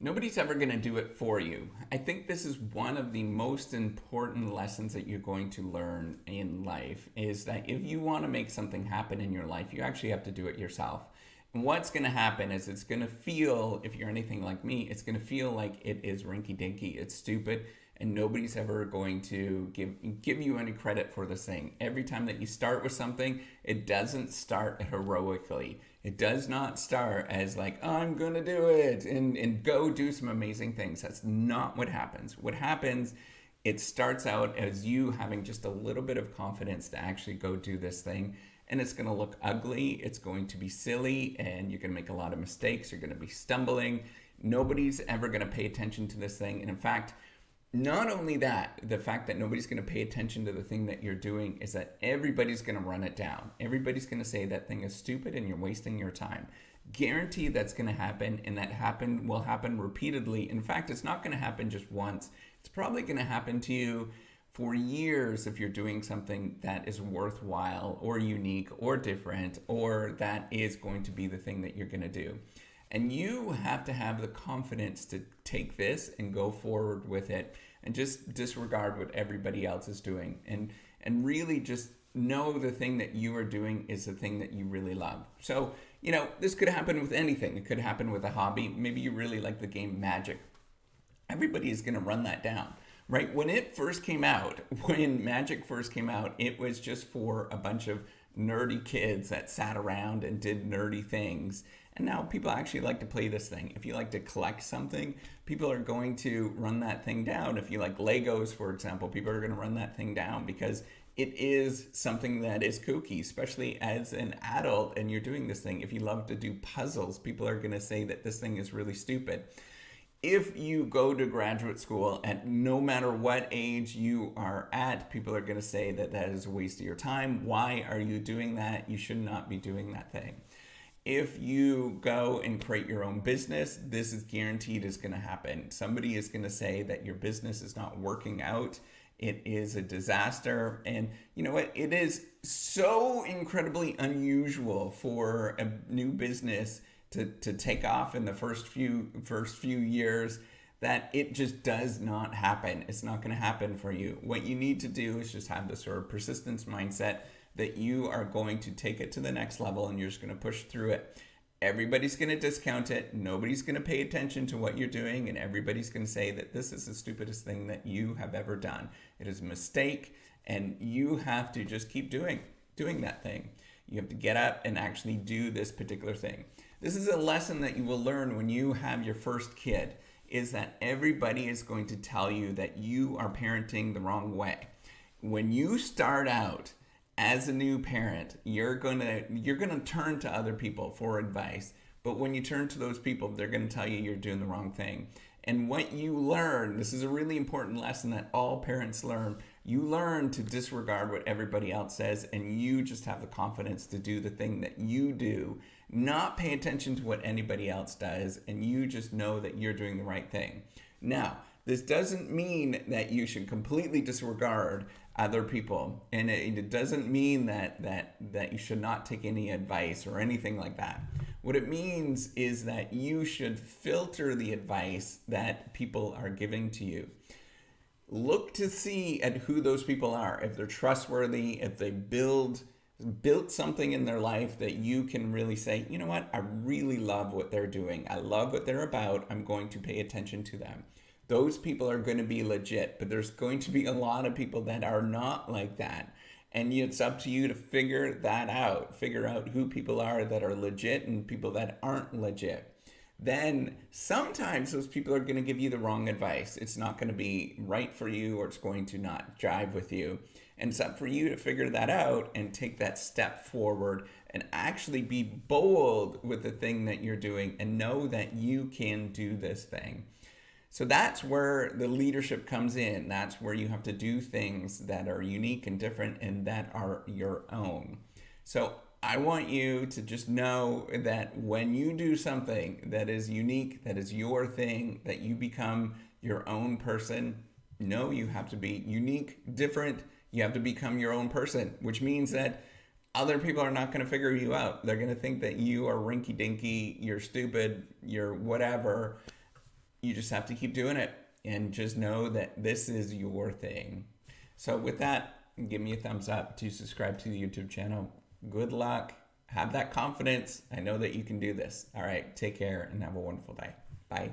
Nobody's ever going to do it for you. I think this is one of the most important lessons that you're going to learn in life is that if you want to make something happen in your life, you actually have to do it yourself. And what's going to happen is it's going to feel, if you're anything like me, it's going to feel like it is rinky dinky, it's stupid, and nobody's ever going to give you any credit for this thing. Every time that you start with something, it doesn't start heroically. It does not start as like, I'm going to do it and go do some amazing things. That's not what happens. What happens, it starts out as you having just a little bit of confidence to actually go do this thing. And it's going to look ugly. It's going to be silly, and you're going to make a lot of mistakes. You're going to be stumbling. Nobody's ever going to pay attention to this thing. And in fact, not only that, the fact that nobody's going to pay attention to the thing that you're doing is that everybody's going to run it down. Everybody's going to say that thing is stupid and you're wasting your time. Guarantee that's going to happen, and that will happen repeatedly. In fact, it's not going to happen just once. It's probably going to happen to you for years if you're doing something that is worthwhile or unique or different, or that is going to be the thing that you're going to do. And you have to have the confidence to take this and go forward with it and just disregard what everybody else is doing and really just know the thing that you are doing is the thing that you really love. So, this could happen with anything. It could happen with a hobby. Maybe you really like the game Magic. Everybody is going to run that down, right? When Magic first came out, it was just for a bunch of nerdy kids that sat around and did nerdy things. And now people actually like to play this thing. If you like to collect something, people are going to run that thing down. If you like Legos, for example, people are going to run that thing down because it is something that is kooky, especially as an adult and you're doing this thing. If you love to do puzzles, people are going to say that this thing is really stupid. If you go to graduate school, at no matter what age you are at, people are going to say that that is a waste of your time. Why are you doing that? You should not be doing that thing. If you go and create your own business, this is guaranteed is going to happen. Somebody is going to say that your business is not working out. It is a disaster. And you know what? It is so incredibly unusual for a new business to take off in the first few years that it just does not happen. It's not going to happen for you. What you need to do is just have this sort of persistence mindset that you are going to take it to the next level and you're just going to push through it. Everybody's going to discount it. Nobody's going to pay attention to what you're doing, and everybody's going to say that this is the stupidest thing that you have ever done. It is a mistake, and you have to just keep doing that thing. You have to get up and actually do this particular thing. This is a lesson that you will learn when you have your first kid, is that everybody is going to tell you that you are parenting the wrong way. When you start out as a new parent, you're gonna turn to other people for advice. But when you turn to those people, they're gonna tell you you're doing the wrong thing. And what you learn, this is a really important lesson that all parents learn. You learn to disregard what everybody else says, and you just have the confidence to do the thing that you do, not pay attention to what anybody else does, and you just know that you're doing the right thing. Now, this doesn't mean that you should completely disregard other people, and it doesn't mean that you should not take any advice or anything like that. What it means is that you should filter the advice that people are giving to you. Look to see at who those people are, if they're trustworthy, if they built something in their life that you can really say, you know what, I really love what they're doing. I love what they're about. I'm going to pay attention to them. Those people are going to be legit, but there's going to be a lot of people that are not like that. And it's up to you to figure that out. Figure out who people are that are legit and people that aren't legit. Then sometimes those people are going to give you the wrong advice. It's not going to be right for you, or it's going to not jive with you. And it's up for you to figure that out and take that step forward and actually be bold with the thing that you're doing and know that you can do this thing. So that's where the leadership comes in. That's where you have to do things that are unique and different and that are your own. So I want you to just know that when you do something that is unique, that is your thing, that you become your own person, no, you have to be unique, different. You have to become your own person, which means that other people are not going to figure you out. They're going to think that you are rinky-dinky, you're stupid, you're whatever. you just have to keep doing it and just know that this is your thing. So with that, give me a thumbs up to subscribe to the YouTube channel. Good luck. Have that confidence. I know that you can do this. All right. Take care and have a wonderful day. Bye.